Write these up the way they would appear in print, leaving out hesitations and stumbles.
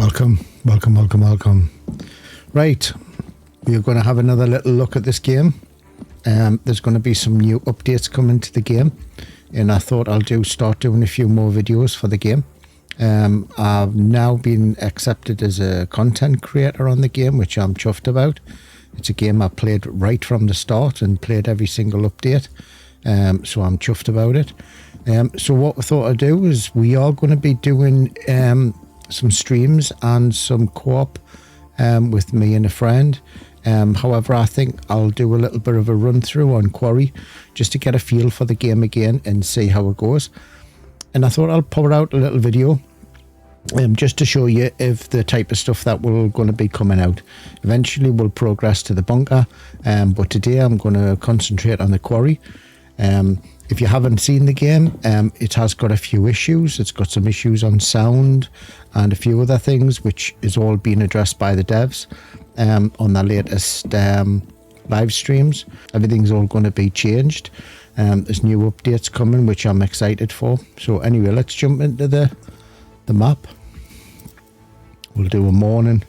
Welcome. Right, we're going to have another little look at this game. There's going to be some new updates coming to the game, and I thought I'll start doing a few more videos for the game. I've now been accepted as a content creator on the game, which I'm chuffed about. It's a game I played right from the start and played every single update, so I'm chuffed about it. So what I thought I'd do is we are going to be doing some streams and some co-op with me and a friend. However, I think I'll do a little bit of a run through on Quarry just to get a feel for the game again and see how it goes. And I thought I'll put out a little video just to show you if the type of stuff that we're going to be coming out. Eventually we'll progress to the bunker, but today I'm going to concentrate on the Quarry. If you haven't seen the game, it has got a few issues. It's got some issues on sound and a few other things, which is all being addressed by the devs on their latest live streams. Everything's all going to be changed. There's new updates coming, which I'm excited for. So anyway, let's jump into the map. We'll do a morning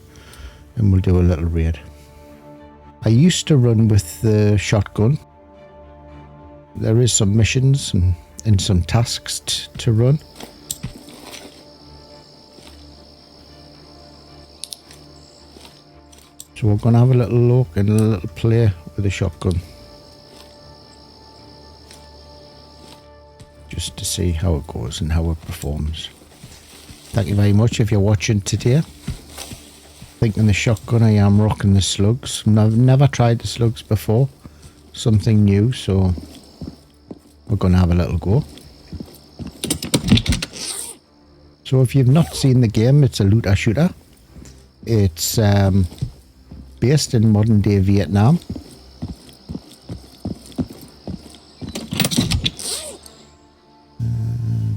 and we'll do a little raid. I used to run with the shotgun. There is some missions and some tasks to run. So we're going to have a little look and a little play with the shotgun. Just to see how it goes and how it performs. Thank you very much if you're watching today. Thinking the shotgun, I am rocking the slugs. I've never tried the slugs before. Something new, so we're going to have a little go. So if you've not seen the game, it's a looter shooter. It's based in modern day Vietnam.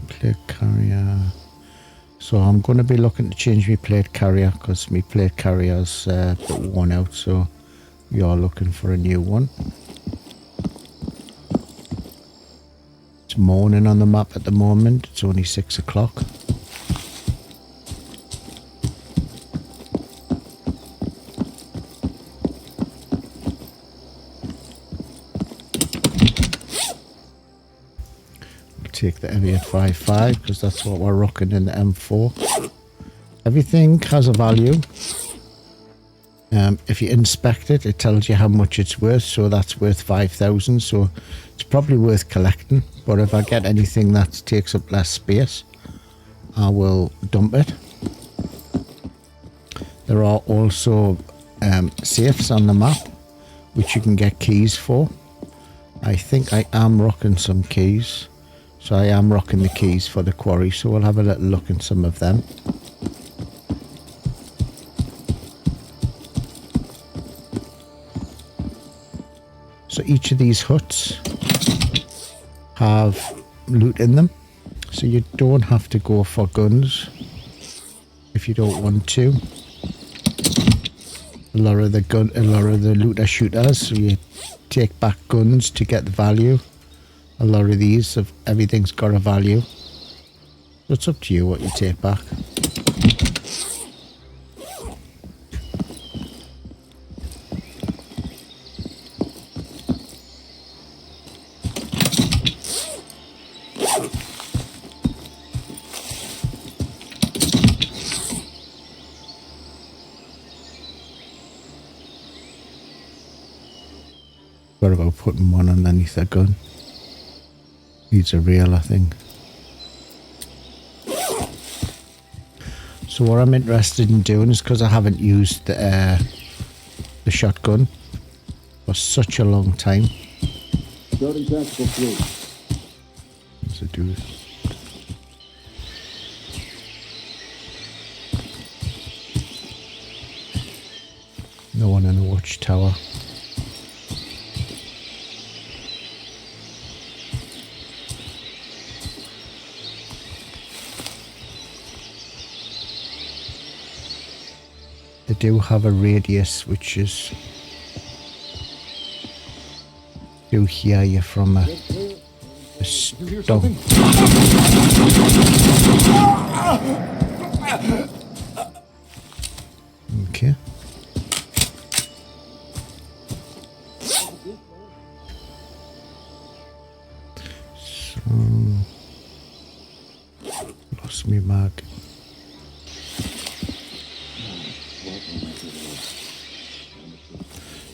Plate carrier. So I'm going to be looking to change my plate carrier because my plate carrier's put one out, so we are looking for a new one. It's morning on the map at the moment. It's only 6 o'clock. Take the M855 because that's what we're rocking in the M4. Everything has a value. If you inspect it, it tells you how much it's worth, so that's worth 5,000, so it's probably worth collecting. But if I get anything that takes up less space, I will dump it. There are also safes on the map which you can get keys for. I think I am rocking some keys. So I am rocking the keys for the Quarry, so we'll have a little look in some of them. So each of these huts have loot in them, so you don't have to go for guns if you don't want to. A lot of the looter shooters, so you take back guns to get the value. A lot of these, everything's got a value. So it's up to you what you take back. What about putting one underneath a gun? Needs a rail, I think. So what I'm interested in doing is, because I haven't used the shotgun for such a long time. Starting tactical fleet. What's it do? No one in the watchtower. They do have a radius, which is do hear you from a stone. Lost me mag.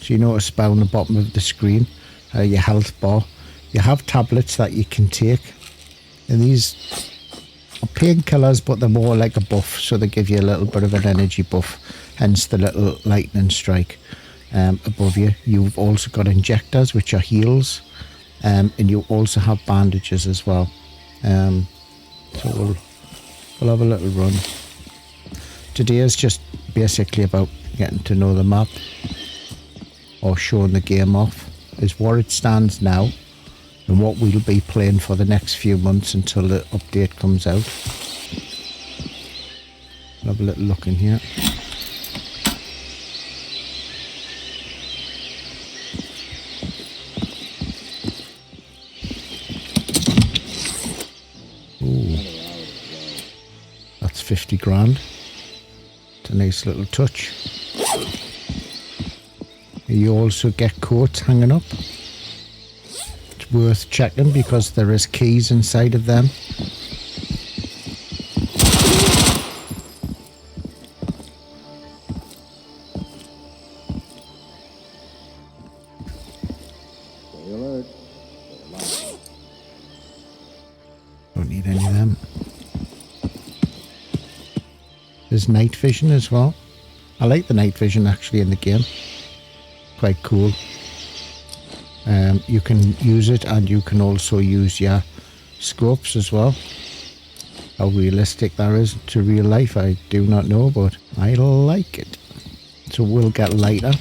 So you notice down the bottom of the screen, your health bar. You have tablets that you can take. And these are painkillers, but they're more like a buff. So they give you a little bit of an energy buff. Hence the little lightning strike above you. You've also got injectors, which are heals. And you also have bandages as well. So we'll have a little run. Today is just basically about getting to know the map. Or showing the game off. Is what it stands now. And what we'll be playing for the next few months until the update comes out. We'll have a little look in here. Ooh. That's 50 grand. It's a nice little touch. You also get coats hanging up. It's worth checking because there is keys inside of them. Stay alert. Don't need any of them. There's night vision as well. I like the night vision actually in the game. Quite cool. You can use it, and you can also use your scopes as well. How realistic that is to real life, I do not know, but I like it. So we'll get lighter.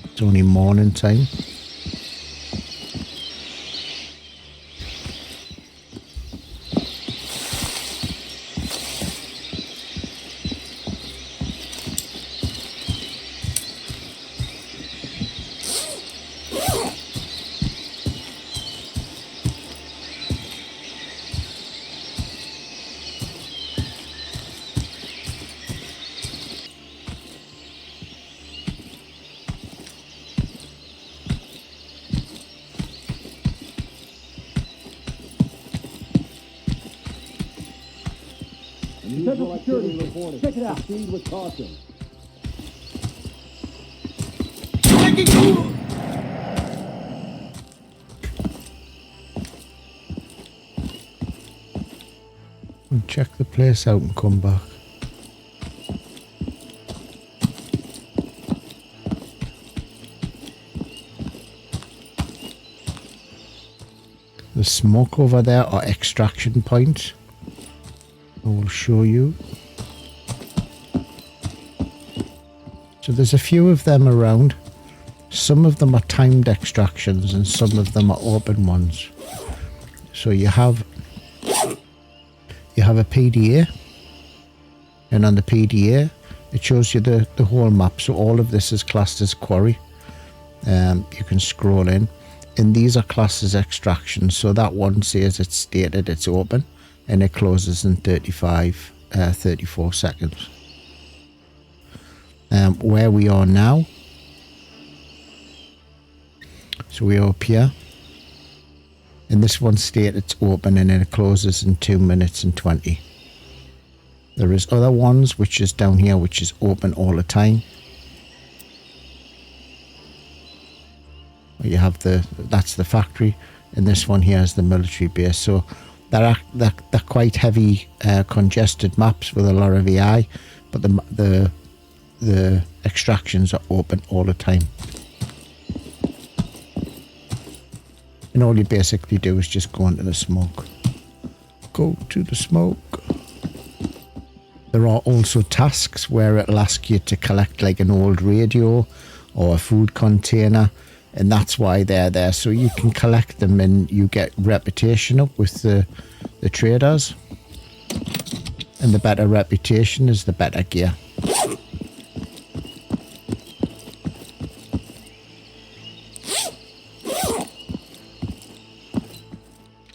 It's only morning time. Central security reporting. Check it out. Proceed with caution. We'll check the place out and come back. The smoke over there are extraction points. I will show you. So there's a few of them around. Some of them are timed extractions and some of them are open ones. So you have a PDA, and on the PDA it shows you the whole map. So all of this is classed as quarry. You can scroll in, and these are classed as extractions. So that one says it's stated it's open, and it closes in 34 seconds. Where we are now, so we are up here, and this one states it's open and then it closes in 2 minutes and 20. There is other ones which is down here which is open all the time. You have that's the factory, and this one here is the military base. So they're quite heavy, congested maps with a lot of AI, but the extractions are open all the time. And all you basically do is just go into the smoke. Go to the smoke. There are also tasks where it'll ask you to collect like an old radio or a food container, and that's why they're there. So you can collect them and you get reputation up with the traders. And the better reputation is the better gear.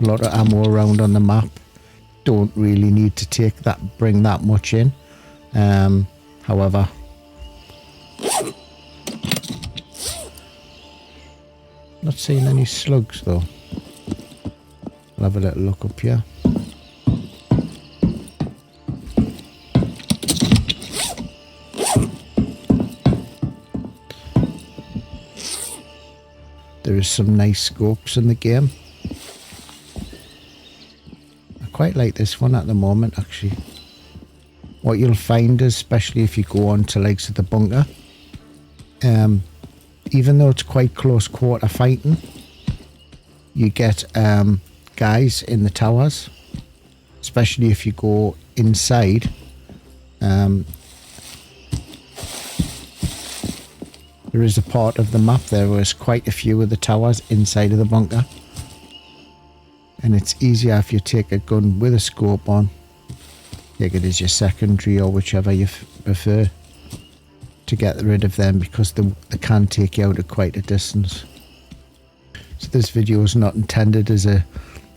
A lot of ammo around on the map. Don't really need to bring that much in. However, not seeing any slugs though. I'll have a little look up here. There is some nice scopes in the game. I quite like this one at the moment, actually. What you'll find is, especially if you go on to legs of the bunker, even though it's quite close quarter fighting, you get guys in the towers, especially if you go inside. There is a part of the map there where there's quite a few of the towers inside of the bunker. And it's easier if you take a gun with a scope on. Take it as your secondary or whichever you prefer, to get rid of them, because they can take you out at quite a distance. So this video is not intended as a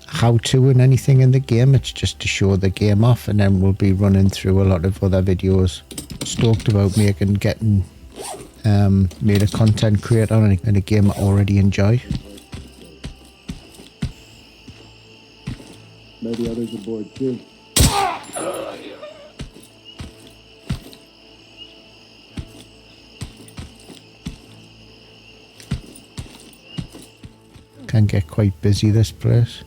how-to in anything in the game. It's just to show the game off, and then we'll be running through a lot of other videos. Stoked about getting made a content creator in a game I already enjoy. Maybe others aboard too. Can get quite busy, this place.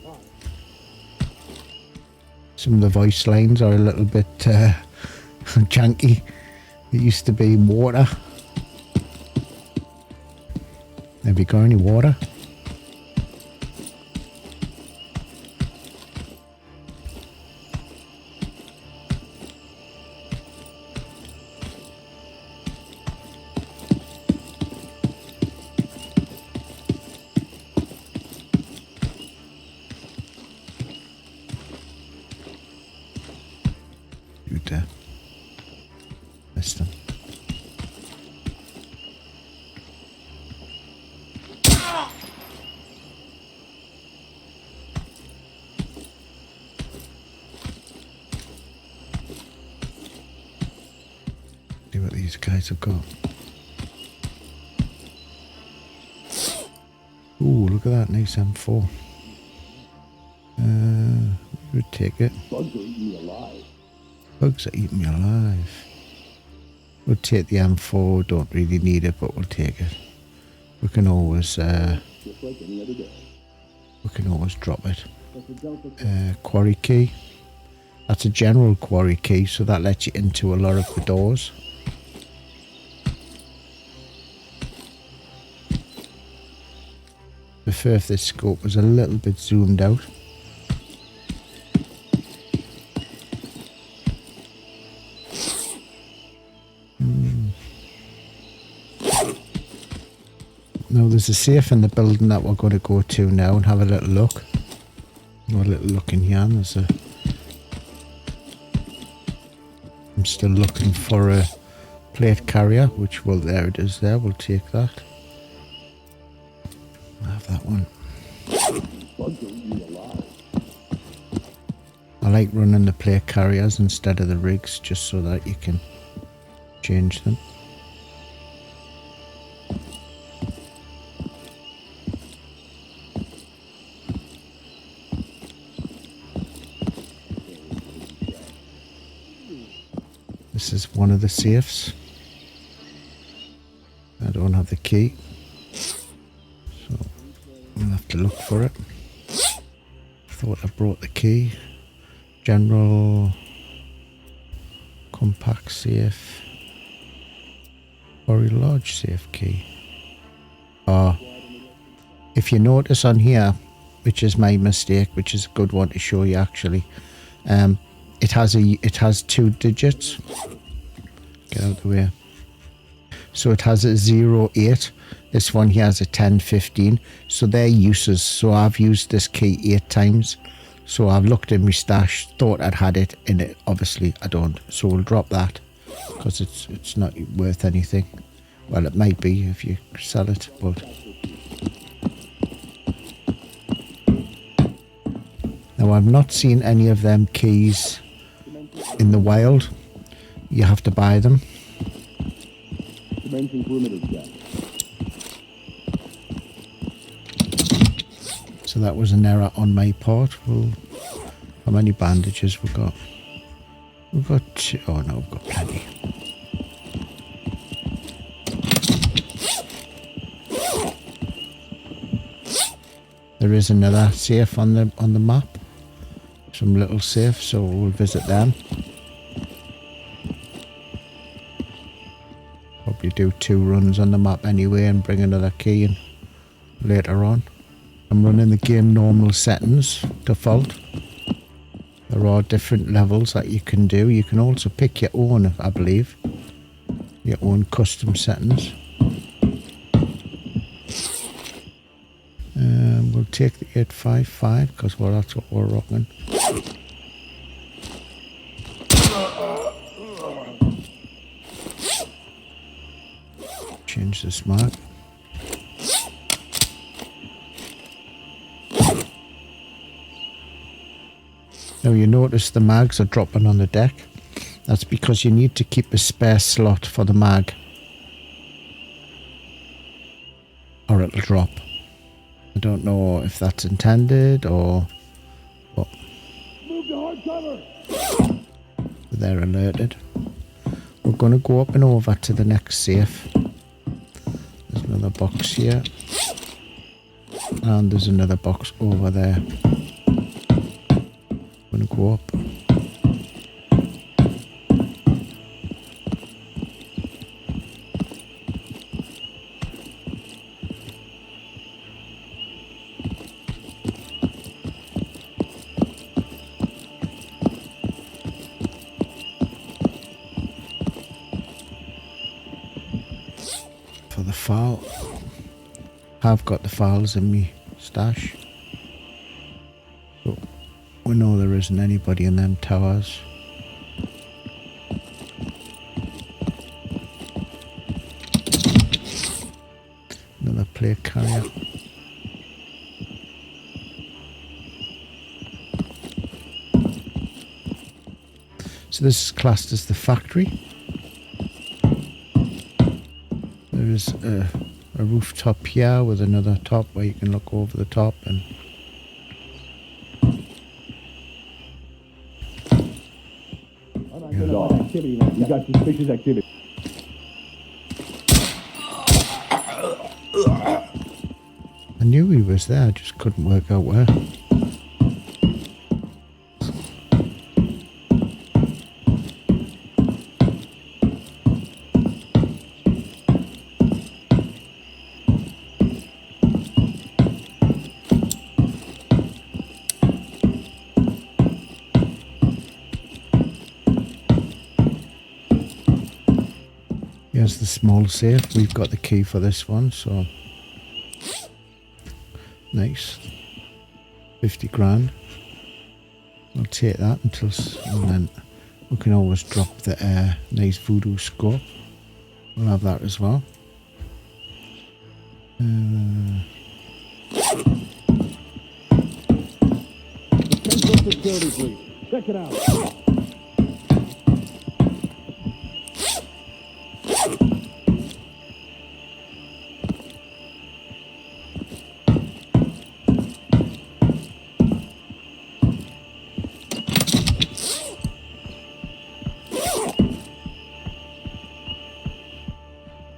Some of the voice lines are a little bit janky. It used to be water. Have you got any water? Missed them. See what these guys have got. Ooh, look at that nice M4. We'd take it. Bugs are eating me alive. Bugs are eating me alive. We'll take the M4, don't really need it, but we'll take it. We can always Just like any other day. we can always drop it. That's a Delta. Quarry key. That's a general quarry key, so that lets you into a lot of the doors. Prefer if this scope was a little bit zoomed out. Now there's a safe in the building that we're going to go to now and have a little look. Have a little look in here. And there's a... I'm still looking for a plate carrier, which, well, there it is there. We'll take that. I'll have that one. Bugs are eating me alive. I like running the plate carriers instead of the rigs, just so that you can change them. This is one of the safes. I don't have the key, so I'll have to look for it. Thought I brought the key. General compact safe. Very large safe key. If you notice on here, which is my mistake, which is a good one to show you actually, it has 2 digits. Get out of the way. So it has a 08. This one here has a 1015. So they're uses. So I've used this key 8 times. So I've looked in my stash, thought I'd had it in it. Obviously I don't. So we'll drop that because it's not worth anything. Well, it might be if you sell it, but now I've not seen any of them keys in the wild. You have to buy them. Dimension perimeter check. So that was an error on my part. Well, how many bandages we got? We've got 2. Oh no, we've got plenty. There is another safe on the map. Some little safe, so we'll visit them. Probably do 2 runs on the map anyway and bring another key in later on. I'm running the game normal settings, default. There are different levels that you can do. You can also pick your own, I believe. Your own custom settings. We'll take the 855 because well, that's what we're rocking. Change the smart. Now you notice the mags are dropping on the deck. That's because you need to keep a spare slot for the mag, or it'll drop. I don't know if that's intended or what. Move to hard cover. They're alerted. We're going to go up and over to the next safe. There's another box here. And there's another box over there. I'm going to go up. For the file. I've got the files in me stash. So we know there isn't anybody in them towers. Another plate carrier. So this is classed as the factory. There is a rooftop here with another top where you can look over the top and Activity now. You got suspicious activity. I knew he was there, I just couldn't work out where. Here's the small safe. We've got the key for this one, so nice. 50 grand. I'll take that until, and then we can always drop the nice voodoo scope. We'll have that as well. Central security, please. Check it out.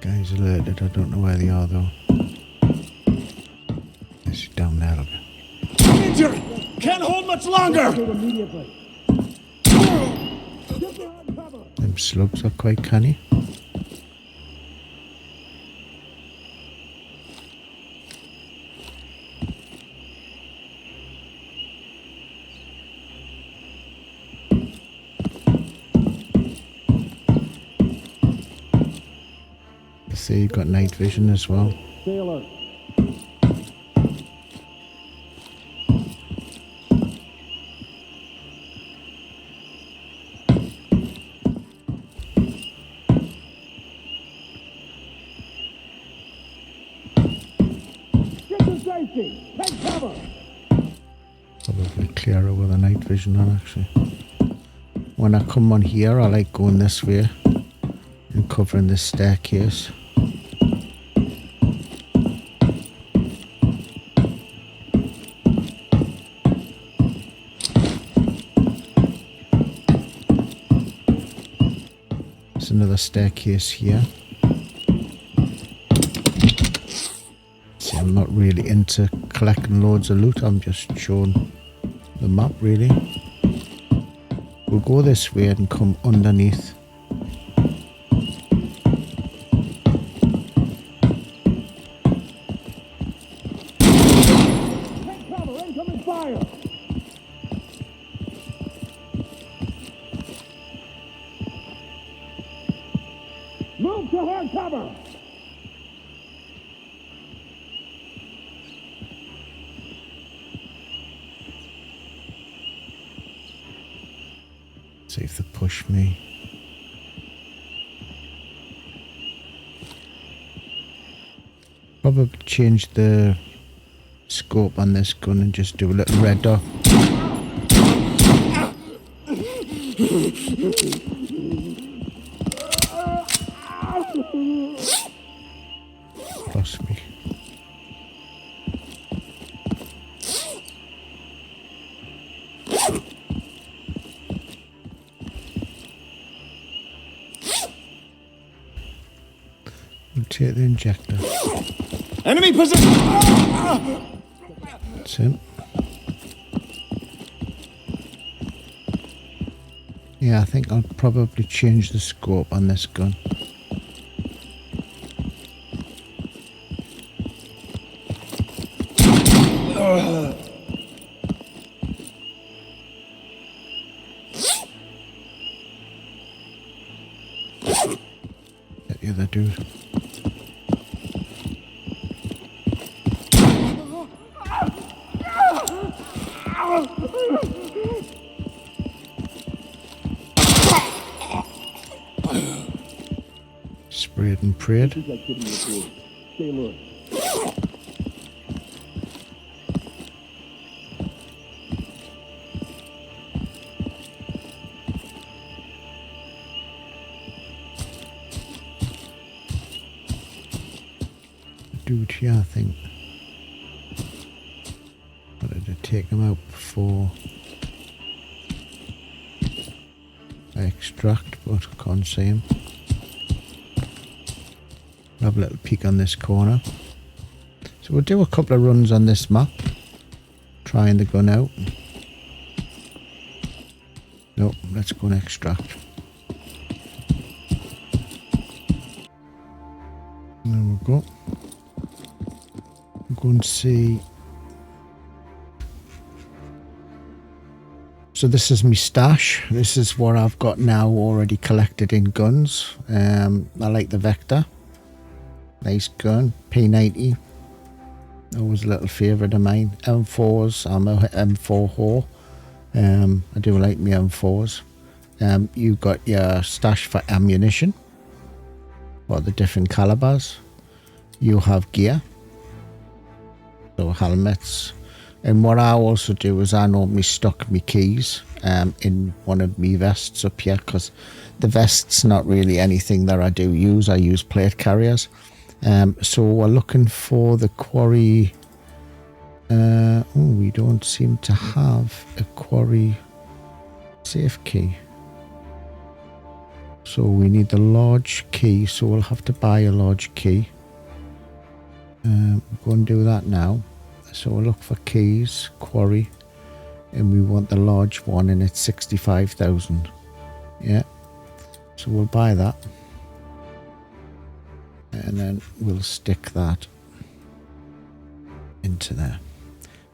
Guys alerted, I don't know where they are though. It's down there. Look. Injured! Can't hold much longer! Immediately. Get behind cover. Them slugs are quite canny. See, you've got night vision as well. Stay alert. Get to safety. Take cover. Probably clearer with a night vision on actually. When I come on here, I like going this way and covering this staircase. There's another staircase here. See, I'm not really into collecting loads of loot. I'm just showing the map, really. We'll go this way and come underneath. Take cover, incoming fire! Move to hard cover! See if they push me. Probably change the scope on this gun and just do a little red dot. Lost me. We'll take the injector. Enemy position! That's it. Yeah, I think I'll probably change the scope on this gun. Get the other dude. Sprayed and prayed. This activity report. Stay alert. Dude here, I think. Wanted to take him out before I extract, but I can't see him. Have a little peek on this corner. So we'll do a couple of runs on this map, trying the gun out. Nope, let's go and extract. There we go. Go and see. So this is my stash. This is what I've got now already collected in guns. I like the Vector. Nice gun. P90. Always a little favourite of mine. M4s. I'm a M4 whore. I do like my M4s. You got your stash for ammunition. For the different calibers. You have gear. So helmets. And what I also do is I normally stock my keys in one of my vests up here, because the vest's not really anything that I do use. I use plate carriers. So we're looking for the quarry. Oh, we don't seem to have a quarry safe key. So we need the large key, so we'll have to buy a large key. Go and do that now. So we'll look for keys, quarry, and we want the large one, and it's 65,000. Yeah, so we'll buy that, and then we'll stick that into there.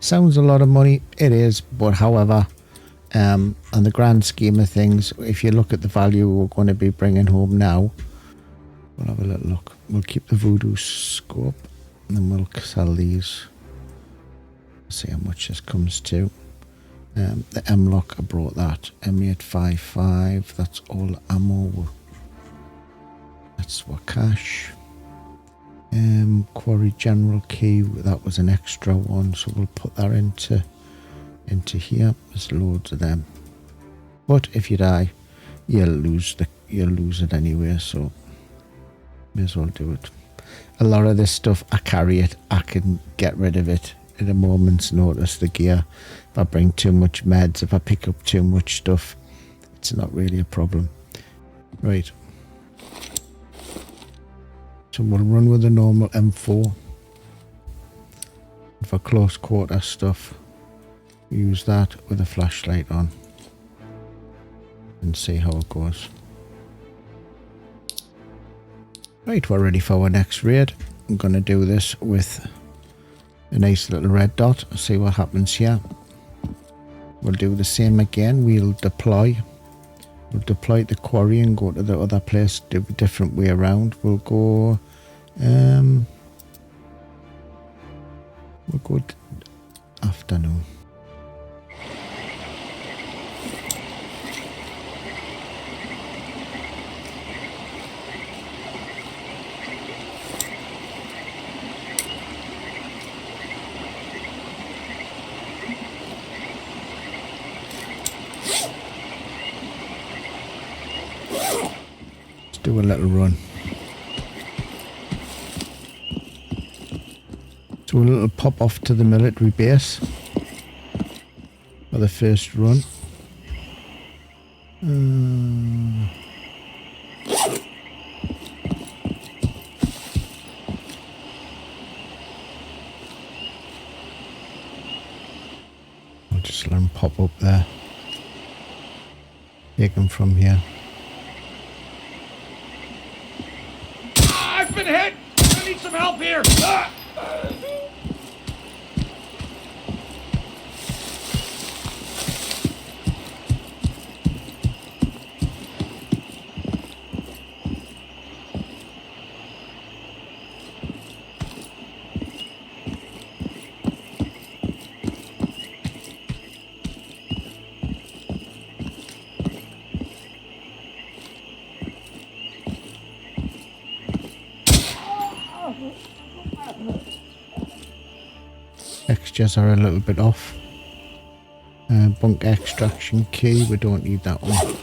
Sounds a lot of money, it is, but however, on the grand scheme of things, if you look at the value we're going to be bringing home now, we'll have a little look. We'll keep the voodoo scope, and then we'll sell these. See how much this comes to. The M-Lock, I brought that. M855, that's all ammo. That's what cash. Quarry General Key, that was an extra one, so we'll put that into here. There's loads of them. But if you die, you'll lose it anyway, so may as well do it. A lot of this stuff, I carry it, I can get rid of it at a moment's notice. The gear, if I bring too much meds, if I pick up too much stuff, it's not really a problem. Right, so we'll run with the normal M4. for close quarter stuff. Use that with a flashlight on and see how it goes. Right, we're ready for our next raid. I'm going to do this with a nice little red dot. See what happens here. We'll do the same again. We'll deploy the quarry and go to the other place. Do a different way around. We'll go afternoon. Do a little run. So a little pop off to the military base for the first run. I'll just let him pop up there. Take him from here. I've been hit! I need some help here! Ah! Textures are a little bit off. Bunker extraction key, we don't need that one.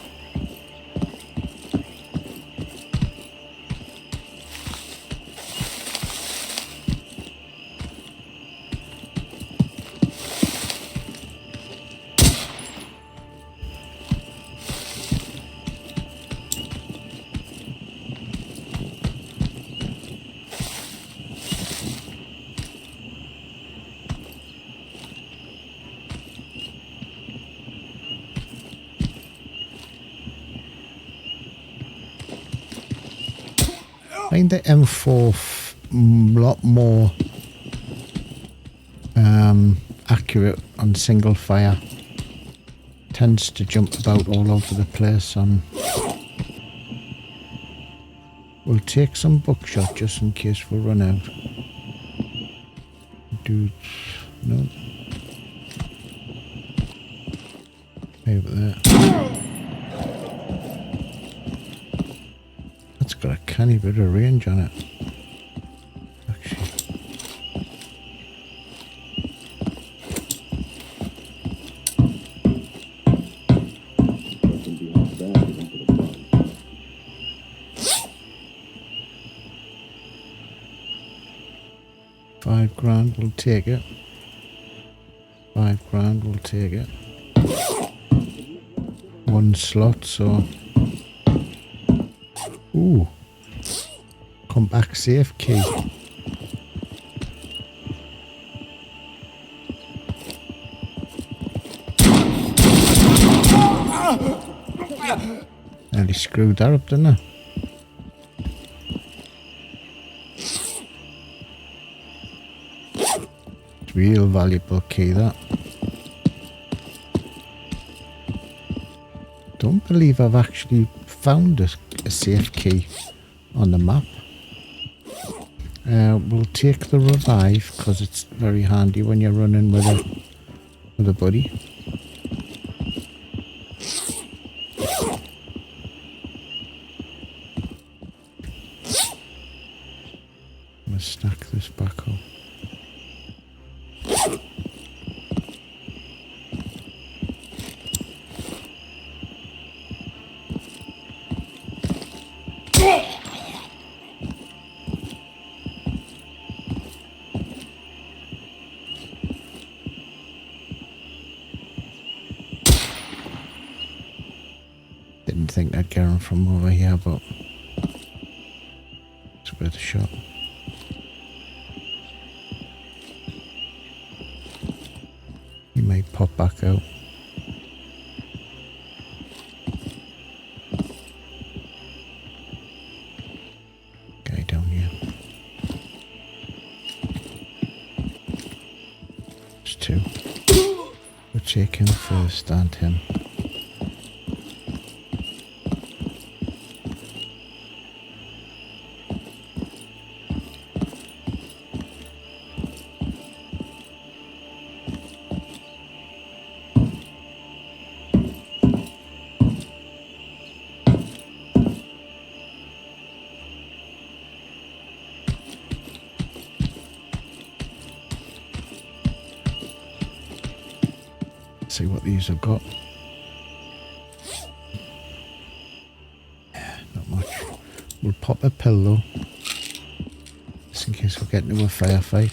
I find the M4 a lot more accurate on single fire. Tends to jump about all over the place. We'll take some buckshot just in case we run out. Dude, no. Over there. That's got a canny bit of range on it. Actually. £5 we'll take it. £5 we'll take it. One slot, so ooh, come back safe key. Nearly screwed that up, didn't I? It's real valuable key, that. Don't believe I've actually found a safe key on the map. We'll take the revive because it's very handy when you're running with a buddy. I'm gonna stack this back up. Didn't think I'd get him from over here, but it's worth a shot. pop back out. Guy down here. There's two. We'll take him first and him. See what these have got. Yeah, not much. We'll pop a pill though, just in case we get into a firefight.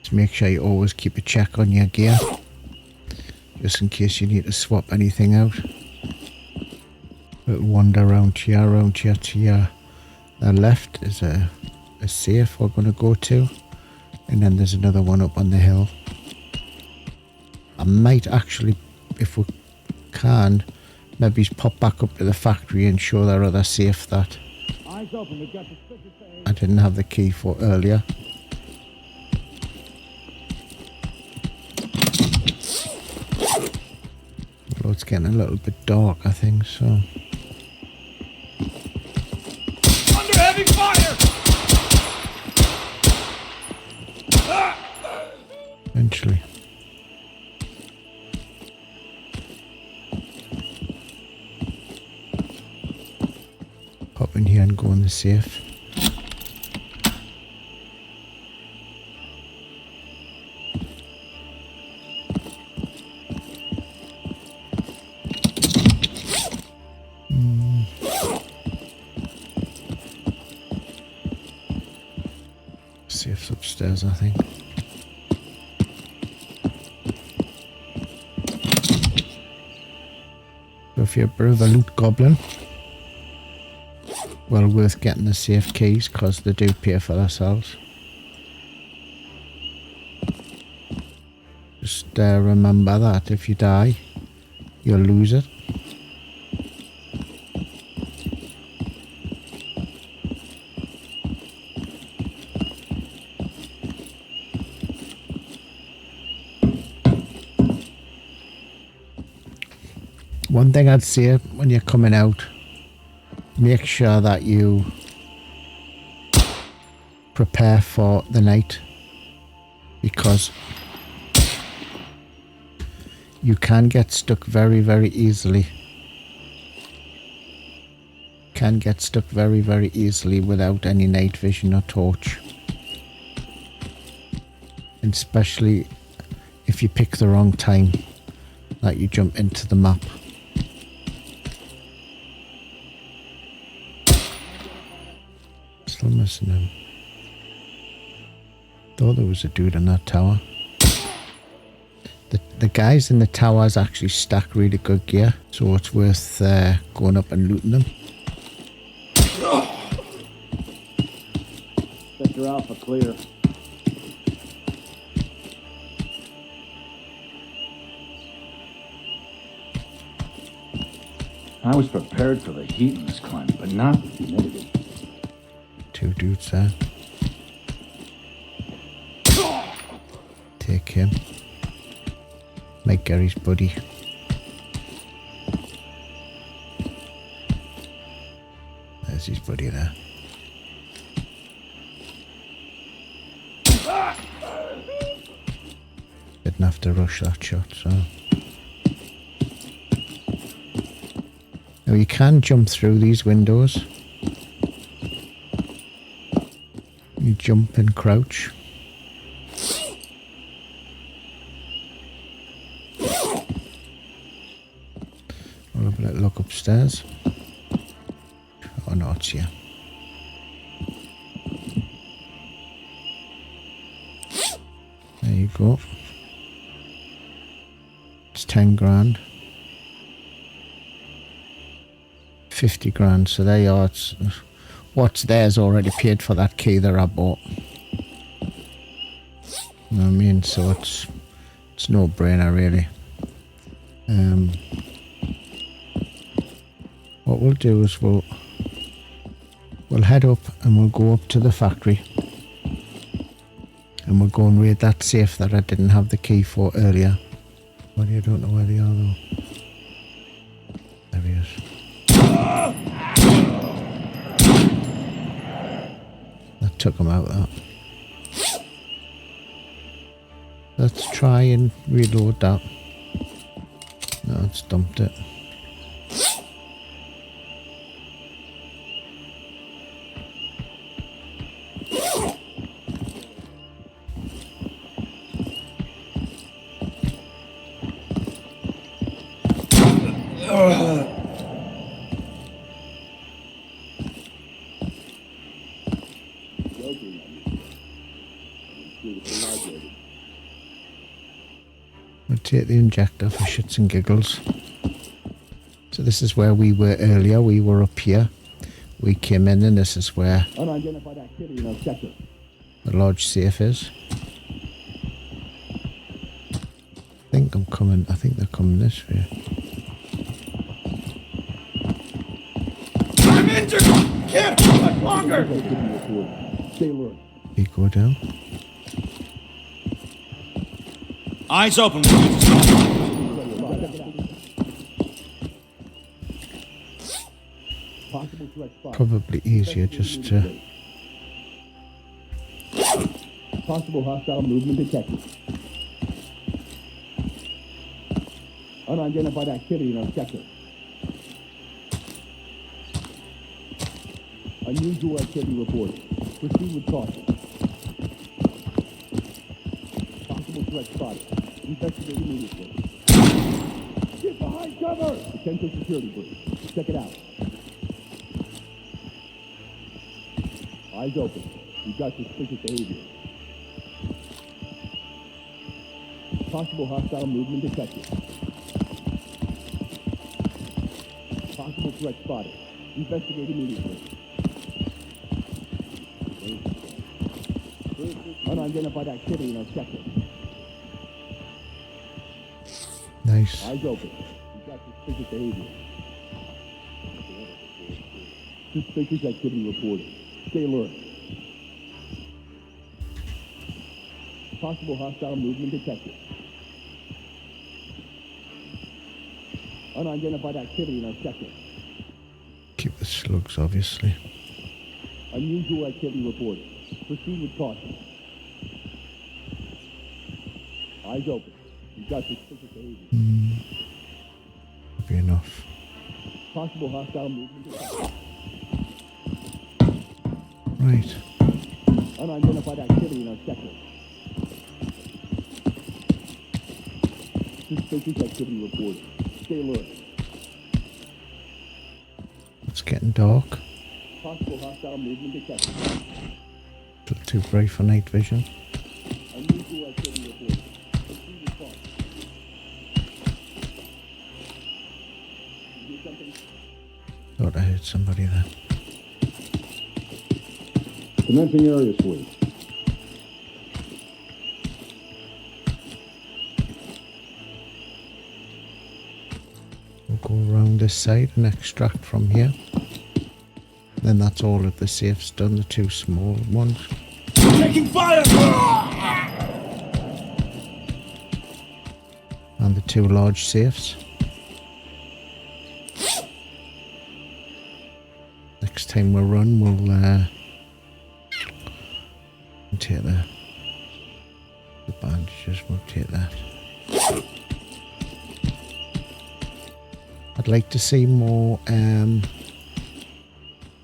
Just make sure you always keep a check on your gear, just in case you need to swap anything out. Little wander around here to your left is a safe we're going to go to, and then there's another one up on the hill. I might actually, if we can, maybe pop back up to the factory and show that other safe that Eyes open. We've got suspicious behavior. I didn't have the key for earlier. Although it's getting a little bit dark, I think, so... Under heavy fire! Eventually. Pop in here and go in the safe. Safe's upstairs, I think. So if you're a bit of a loot goblin, well worth getting the safe keys because they do pay for themselves. Just remember that if you die, you'll lose it. One thing I'd say when you're coming out, make sure that you prepare for the night, because you can get stuck very, very easily. Can get stuck very, very easily without any night vision or torch. And especially if you pick the wrong time that you jump into the map. Still missing him. Thought there was a dude in that tower. The guys in the towers actually stack really good gear, so it's worth going up and looting them. Sector Alpha clear. I was prepared for the heat in this climate, but not the humidity. Two dudes there. Take him. Make Gary's buddy. There's his buddy there. Didn't have to rush that shot, so. Now you can jump through these windows. You jump and crouch. I'll have a little look upstairs. Oh no, it's here. There you go. It's 10 grand. 50 grand, so there you are. What's there's already paid for that key that I bought. You know what I mean? So it's no brainer really. What we'll do is we'll head up and we'll go up to the factory and we'll go and raid that safe that I didn't have the key for earlier. Well, you don't know where they are though. There he is. That took him out, that. Let's try and reload that. No, it's dumped it. We'll take the injector for shits and giggles. So this is where we were earlier. We were up here. We came in and this is where Unidentified activity in our sector. the large safe is. I think they're coming this way. I'm injured! Can't hold much longer! Stay alert. You go down. Eyes open. Possible threat spot. Probably easier just to... Possible hostile movement detected. Unidentified activity in our sector. Unusual activity reported. Proceed with caution. Possible threat spotted. Investigate immediately. Get behind cover! Potential security breach. Check it out. Eyes open. We've got suspicious behavior. Possible hostile movement detected. Possible threat spotted. Investigate immediately. Unidentified activity in our sector. Nice. Eyes open. We've got suspicious behavior. Suspicious activity reported. Stay alert. Possible hostile movement detected. Unidentified activity in our sector. Keep the slugs, obviously. Unusual activity reported. Proceed with caution. Eyes open. We've got suspicious behavior. Be enough. Possible hostile movement detected. Right. Unidentified activity in our sector. Suspicious activity reported. Stay alert. It's getting dark. Possible hostile movement detected. A little too bright for night vision. Unusual activity reported. Proceed with caution. You hear something? Thought I heard somebody there. Commencing area sweep. We'll go around this side and extract from here. Then that's all of the safes done, the two small ones. Taking fire! And the two large safes. Next time we run, we'll take the bandages, we'll take that. I'd like to see more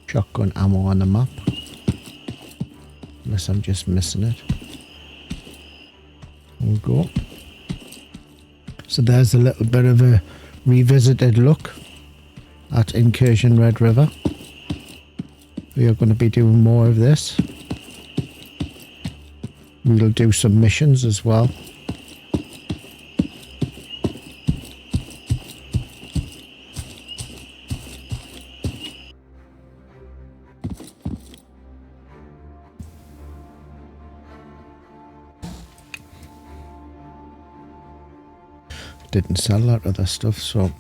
shotgun ammo on the map. Unless I'm just missing it. We'll go. So there's a little bit of a revisited look at Incursion Red River. We are going to be doing more of this. We'll do some missions as well. didn't sell that other stuff, so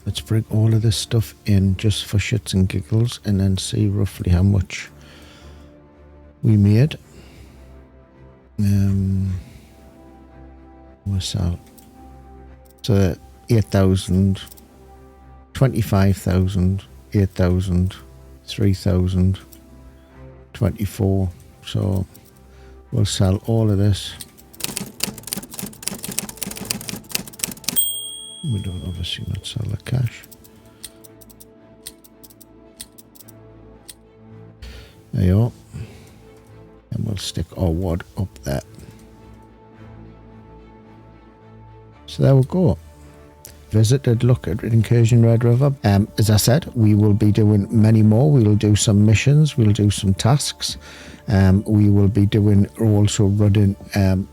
let's bring all of this stuff in just for shits and giggles and then see roughly how much we made. We'll sell. So 8,000, 25,000, 8,000, 3,000, 24. So we'll sell all of this. We don't obviously not sell the cash. There you are. And we'll stick our wad up there. So there we go. Visited, look at Incursion Red River. As I said, we will be doing many more. We'll do some missions. We'll do some tasks. We will be doing also running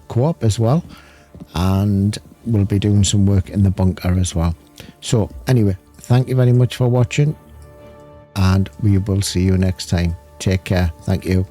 co-op as well. And we'll be doing some work in the bunker as well. So anyway, thank you very much for watching. And we will see you next time. Take care. Thank you.